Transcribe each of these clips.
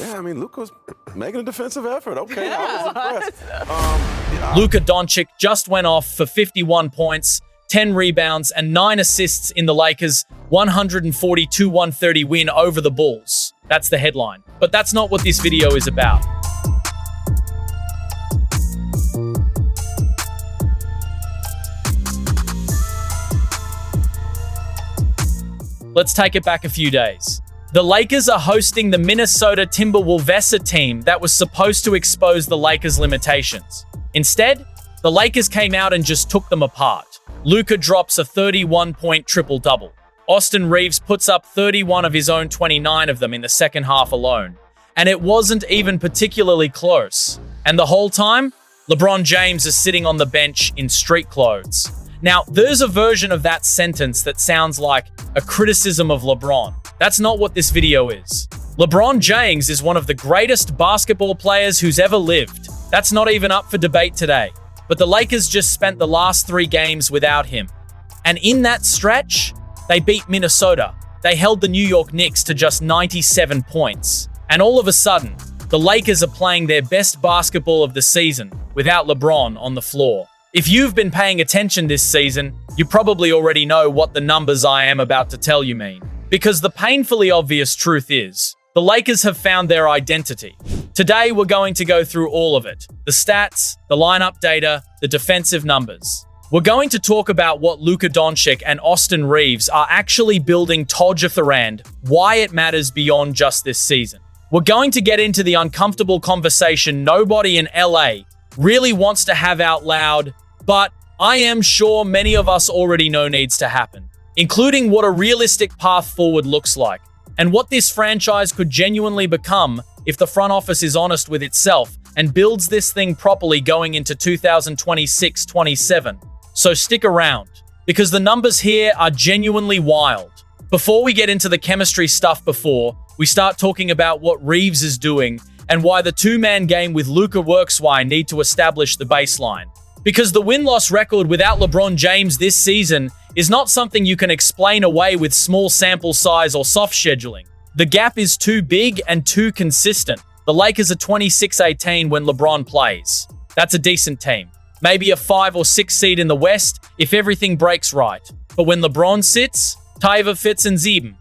Yeah, I mean, Luka's making a defensive effort. Okay, I was impressed. Luka Dončić just went off for 51 points, 10 rebounds, and 9 assists in the Lakers' 142-130 win over the Bulls. That's the headline. But that's not what this video is about. Let's take it back a few days. The Lakers are hosting the Minnesota Timberwolves team that was supposed to expose the Lakers' limitations. Instead, the Lakers came out and just took them apart. Luka drops a 31-point triple-double. Austin Reeves puts up 31 of his own 29 of them in the second half alone. And it wasn't even particularly close. And the whole time, LeBron James is sitting on the bench in street clothes. Now, there's a version of that sentence that sounds like a criticism of LeBron. That's not what this video is. LeBron James is one of the greatest basketball players who's ever lived. That's not even up for debate today. But the Lakers just spent the last 3 games without him. And in that stretch, they beat Minnesota. They held the New York Knicks to just 97 points. And all of a sudden, the Lakers are playing their best basketball of the season without LeBron on the floor. If you've been paying attention this season, you probably already know what the numbers I am about to tell you mean. Because the painfully obvious truth is, the Lakers have found their identity. Today, we're going to go through all of it. The stats, the lineup data, the defensive numbers. We're going to talk about what Luka Dončić and Austin Reeves are actually building Todjatharand, why it matters beyond just this season. We're going to get into the uncomfortable conversation nobody in LA really wants to have out loud, but I am sure many of us already know needs to happen, including what a realistic path forward looks like, and what this franchise could genuinely become if the front office is honest with itself and builds this thing properly going into 2026-27. So stick around, because the numbers here are genuinely wild. Before we get into the chemistry stuff we start talking about what Reeves is doing and why the 2-man game with Luka works why need to establish the baseline. Because the win-loss record without LeBron James this season is not something you can explain away with small sample size or soft scheduling. The gap is too big and too consistent. The Lakers are 26-18 when LeBron plays. That's a decent team. Maybe a 5 or 6 seed in the West if everything breaks right. But when LeBron sits, Taiva fits and Zeben.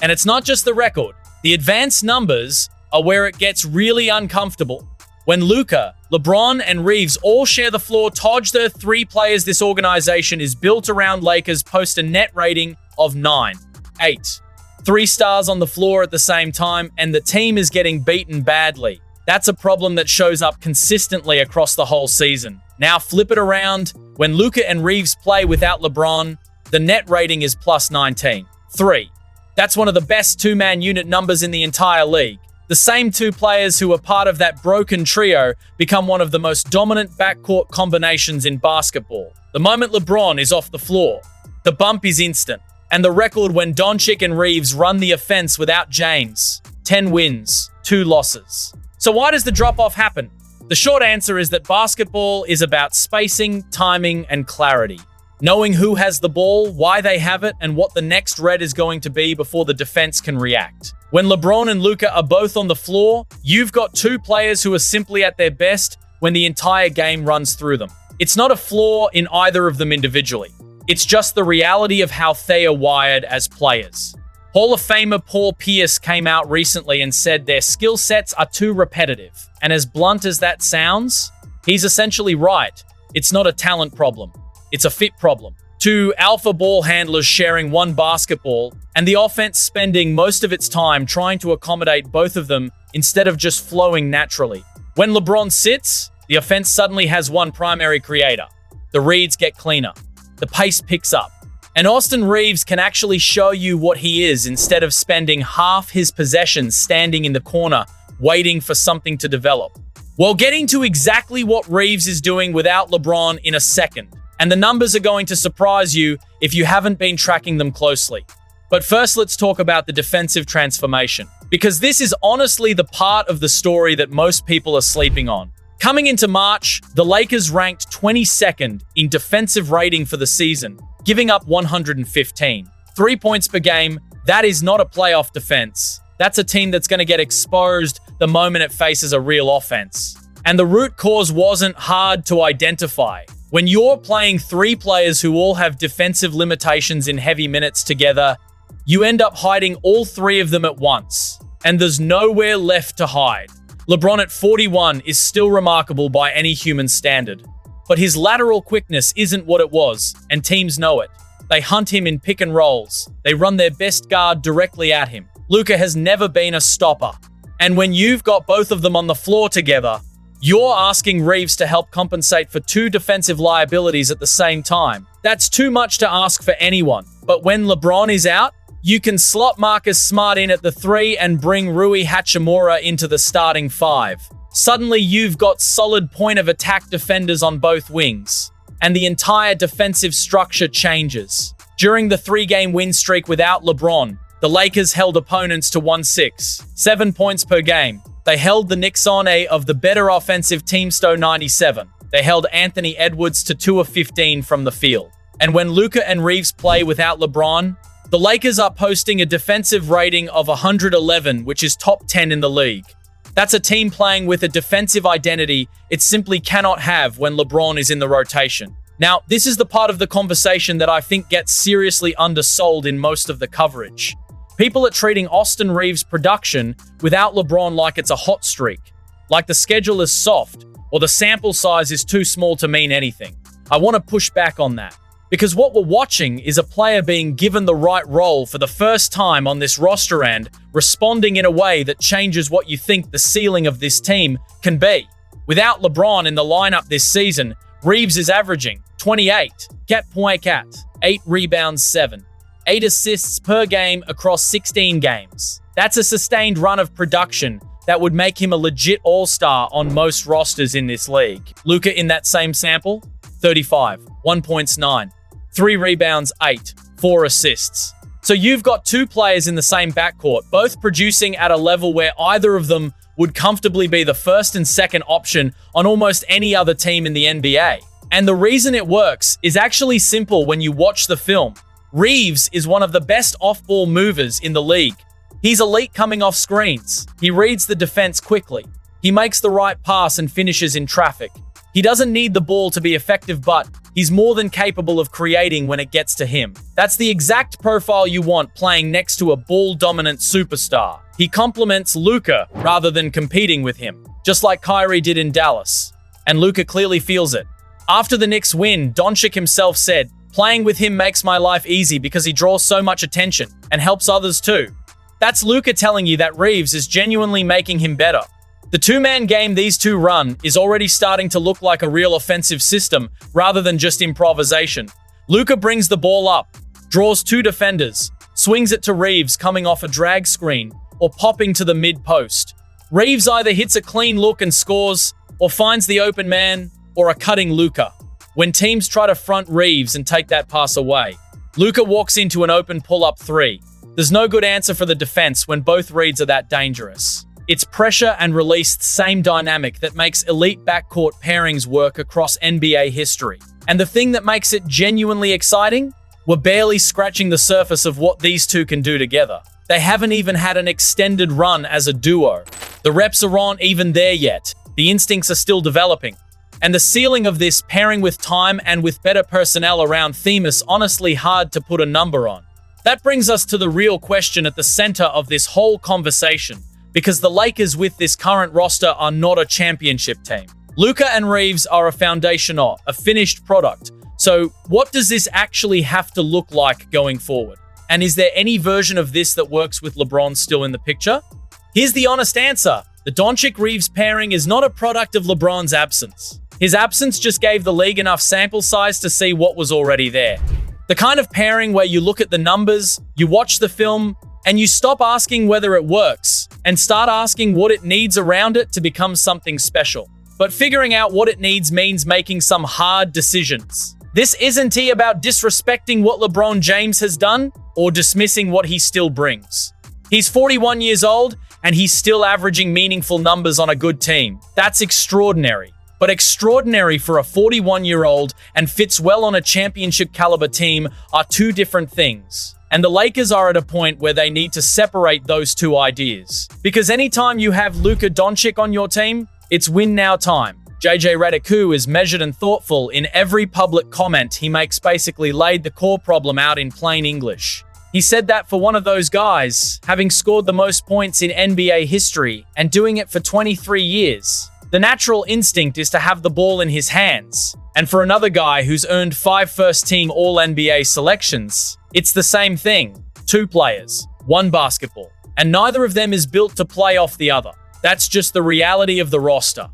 And it's not just the record. The advanced numbers are where it gets really uncomfortable. When Luka, LeBron, and Reeves all share the floor, the 3 players this organization is built around Lakers post a net rating of 9-8. 3 stars on the floor at the same time, and the team is getting beaten badly. That's a problem that shows up consistently across the whole season. Now flip it around. When Luka and Reeves play without LeBron, the net rating is plus 19-3. That's one of the best 2-man unit numbers in the entire league. The same 2 players who are part of that broken trio become one of the most dominant backcourt combinations in basketball. The moment LeBron is off the floor, the bump is instant. And the record when Dončić and Reeves run the offense without James, 10 wins, 2 losses. So why does the drop-off happen? The short answer is that basketball is about spacing, timing, and clarity. Knowing who has the ball, why they have it, and what the next red is going to be before the defense can react. When LeBron and Luka are both on the floor, you've got 2 players who are simply at their best when the entire game runs through them. It's not a flaw in either of them individually. It's just the reality of how they are wired as players. Hall of Famer Paul Pierce came out recently and said their skill sets are too repetitive. And as blunt as that sounds, he's essentially right. It's not a talent problem. It's a fit problem. 2 alpha ball handlers sharing 1 basketball, and the offense spending most of its time trying to accommodate both of them instead of just flowing naturally. When LeBron sits, the offense suddenly has 1 primary creator. The reads get cleaner. The pace picks up. And Austin Reeves can actually show you what he is instead of spending half his possessions standing in the corner waiting for something to develop. Well, getting to exactly what Reeves is doing without LeBron in a second. And the numbers are going to surprise you if you haven't been tracking them closely. But first, let's talk about the defensive transformation, because this is honestly the part of the story that most people are sleeping on. Coming into March, the Lakers ranked 22nd in defensive rating for the season, giving up 115. 3 points per game, that is not a playoff defense. That's a team that's going to get exposed the moment it faces a real offense. And the root cause wasn't hard to identify. When you're playing three players who all have defensive limitations in heavy minutes together, you end up hiding all three of them at once. And there's nowhere left to hide. LeBron at 41 is still remarkable by any human standard. But his lateral quickness isn't what it was, and teams know it. They hunt him in pick and rolls. They run their best guard directly at him. Luka has never been a stopper. And when you've got both of them on the floor together, you're asking Reeves to help compensate for two defensive liabilities at the same time. That's too much to ask for anyone. But when LeBron is out, you can slot Marcus Smart in at the 3 and bring Rui Hachimura into the starting 5. Suddenly you've got solid point of attack defenders on both wings, and the entire defensive structure changes. During the 3-game win streak without LeBron, the Lakers held opponents to 1-6, 7 points per game. They held the Knicks on a of the better offensive team 97. They held Anthony Edwards to 2 of 15 from the field. And when Luka and Reeves play without LeBron, the Lakers are posting a defensive rating of 111, which is top 10 in the league. That's a team playing with a defensive identity it simply cannot have when LeBron is in the rotation. Now, this is the part of the conversation that I think gets seriously undersold in most of the coverage. People are treating Austin Reeves' production without LeBron like it's a hot streak, like the schedule is soft, or the sample size is too small to mean anything. I want to push back on that. Because what we're watching is a player being given the right role for the first time on this roster and responding in a way that changes what you think the ceiling of this team can be. Without LeBron in the lineup this season, Reeves is averaging 28, 8 rebounds, 7, 8 assists per game across 16 games. That's a sustained run of production that would make him a legit all-star on most rosters in this league. Luka in that same sample, 35, 1 points, 9. 3 rebounds, 8, 4 assists. So you've got two players in the same backcourt, both producing at a level where either of them would comfortably be the first and second option on almost any other team in the NBA. And the reason it works is actually simple when you watch the film. Reeves is one of the best off-ball movers in the league. He's elite coming off screens. He reads the defense quickly. He makes the right pass and finishes in traffic. He doesn't need the ball to be effective, but he's more than capable of creating when it gets to him. That's the exact profile you want playing next to a ball-dominant superstar. He complements Luka rather than competing with him, just like Kyrie did in Dallas. And Luka clearly feels it. After the Knicks win, Dončić himself said, "Playing with him makes my life easy because he draws so much attention and helps others too." That's Luka telling you that Reeves is genuinely making him better. The two-man game these two run is already starting to look like a real offensive system rather than just improvisation. Luka brings the ball up, draws two defenders, swings it to Reeves coming off a drag screen or popping to the mid-post. Reeves either hits a clean look and scores, or finds the open man, or a cutting Luka. When teams try to front Reeves and take that pass away, Luka walks into an open pull-up 3. There's no good answer for the defense when both reads are that dangerous. It's pressure and release, same dynamic that makes elite backcourt pairings work across NBA history. And the thing that makes it genuinely exciting? We're barely scratching the surface of what these two can do together. They haven't even had an extended run as a duo. The reps aren't even there yet. The instincts are still developing. And the ceiling of this pairing with time and with better personnel around them is honestly hard to put a number on. That brings us to the real question at the center of this whole conversation. Because the Lakers with this current roster are not a championship team. Luka and Reeves are a foundation or a finished product. So what does this actually have to look like going forward? And is there any version of this that works with LeBron still in the picture? Here's the honest answer. The Dončić-Reeves pairing is not a product of LeBron's absence. His absence just gave the league enough sample size to see what was already there. The kind of pairing where you look at the numbers, you watch the film, and you stop asking whether it works and start asking what it needs around it to become something special. But figuring out what it needs means making some hard decisions. This isn't about disrespecting what LeBron James has done or dismissing what he still brings. He's 41 years old and he's still averaging meaningful numbers on a good team. That's extraordinary. But extraordinary for a 41-year-old and fits well on a championship caliber team are two different things. And the Lakers are at a point where they need to separate those two ideas. Because anytime you have Luka Dončić on your team, it's win now time. JJ Redick is measured and thoughtful in every public comment he makes, basically laid the core problem out in plain English. He said that for one of those guys, having scored the most points in NBA history and doing it for 23 years, the natural instinct is to have the ball in his hands. And for another guy who's earned 5 first-team All-NBA selections, it's the same thing. 2 players, 1 basketball. And neither of them is built to play off the other. That's just the reality of the roster.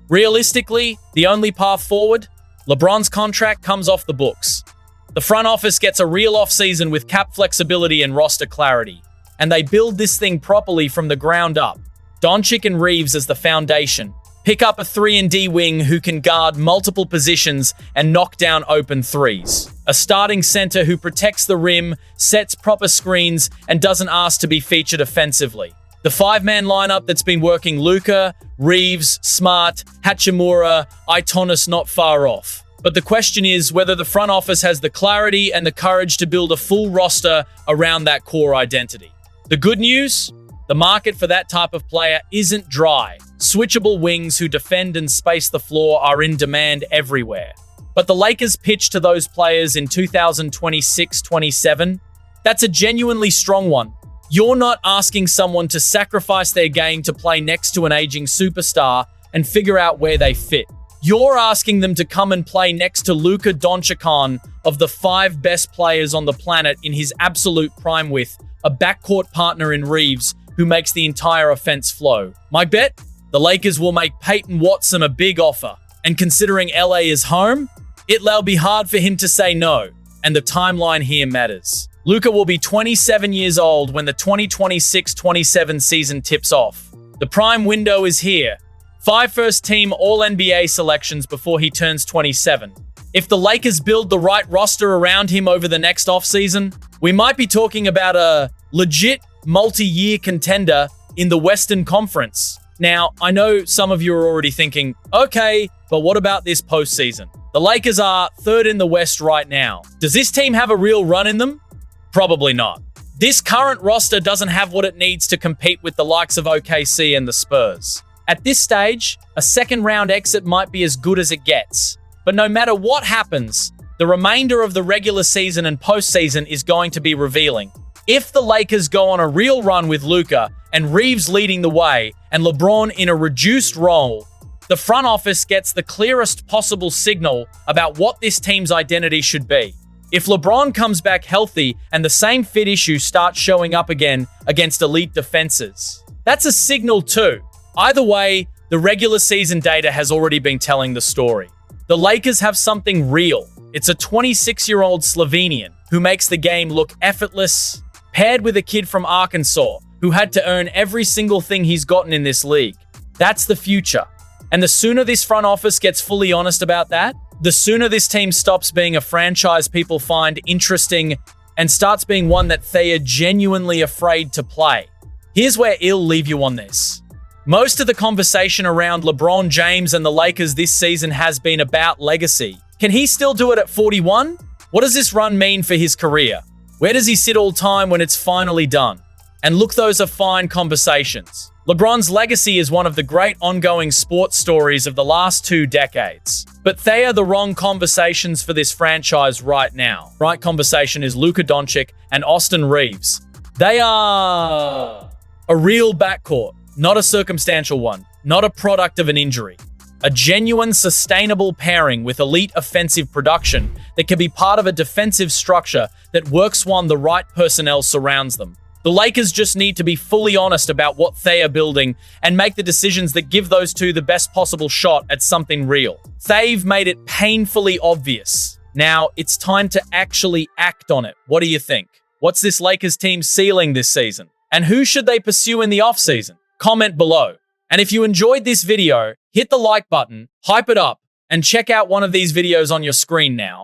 Realistically, the only path forward, LeBron's contract comes off the books. The front office gets a real offseason with cap flexibility and roster clarity, and they build this thing properly from the ground up. Dončić and Reeves as the foundation. Pick up a 3-and-D wing who can guard multiple positions and knock down open threes. A starting center who protects the rim, sets proper screens, and doesn't ask to be featured offensively. The 5-man lineup that's been working Luka, Reeves, Smart, Hachimura, Itonis not far off. But the question is whether the front office has the clarity and the courage to build a full roster around that core identity. The good news? The market for that type of player isn't dry. Switchable wings who defend and space the floor are in demand everywhere. But the Lakers' pitch to those players in 2026-27, that's a genuinely strong one. You're not asking someone to sacrifice their game to play next to an aging superstar and figure out where they fit. You're asking them to come and play next to Luka Dončić, of the 5 best players on the planet in his absolute prime, with a backcourt partner in Reeves who makes the entire offense flow. My bet? The Lakers will make Peyton Watson a big offer. And considering LA is home, it'll be hard for him to say no. And the timeline here matters. Luka will be 27 years old when the 2026-27 season tips off. The prime window is here. 5 first-team All-NBA selections before he turns 27. If the Lakers build the right roster around him over the next offseason, we might be talking about a legit multi-year contender in the Western Conference. Now, I know some of you are already thinking, okay, but what about this postseason? The Lakers are 3rd in the West right now. Does this team have a real run in them? Probably not. This current roster doesn't have what it needs to compete with the likes of OKC and the Spurs. At this stage, a second-round exit might be as good as it gets. But no matter what happens, the remainder of the regular season and postseason is going to be revealing. If the Lakers go on a real run with Luka and Reeves leading the way and LeBron in a reduced role, the front office gets the clearest possible signal about what this team's identity should be. If LeBron comes back healthy and the same fit issue starts showing up again against elite defenses, that's a signal too. Either way, the regular season data has already been telling the story. The Lakers have something real. It's a 26-year-old Slovenian who makes the game look effortless, paired with a kid from Arkansas who had to earn every single thing he's gotten in this league. That's the future. And the sooner this front office gets fully honest about that, the sooner this team stops being a franchise people find interesting and starts being one that they are genuinely afraid to play. Here's where I'll leave you on this. Most of the conversation around LeBron James and the Lakers this season has been about legacy. Can he still do it at 41? What does this run mean for his career? Where does he sit all time when it's finally done? And look, those are fine conversations. LeBron's legacy is one of the great ongoing sports stories of the last 2 decades. But they are the wrong conversations for this franchise right now. Right conversation is Luka Dončić and Austin Reeves. They are a real backcourt. Not a circumstantial one, not a product of an injury. A genuine, sustainable pairing with elite offensive production that can be part of a defensive structure that works when the right personnel surrounds them. The Lakers just need to be fully honest about what they are building and make the decisions that give those two the best possible shot at something real. They've made it painfully obvious. Now, it's time to actually act on it. What do you think? What's this Lakers team ceiling this season? And who should they pursue in the offseason? Comment below. And if you enjoyed this video, hit the like button, hype it up, and check out one of these videos on your screen now.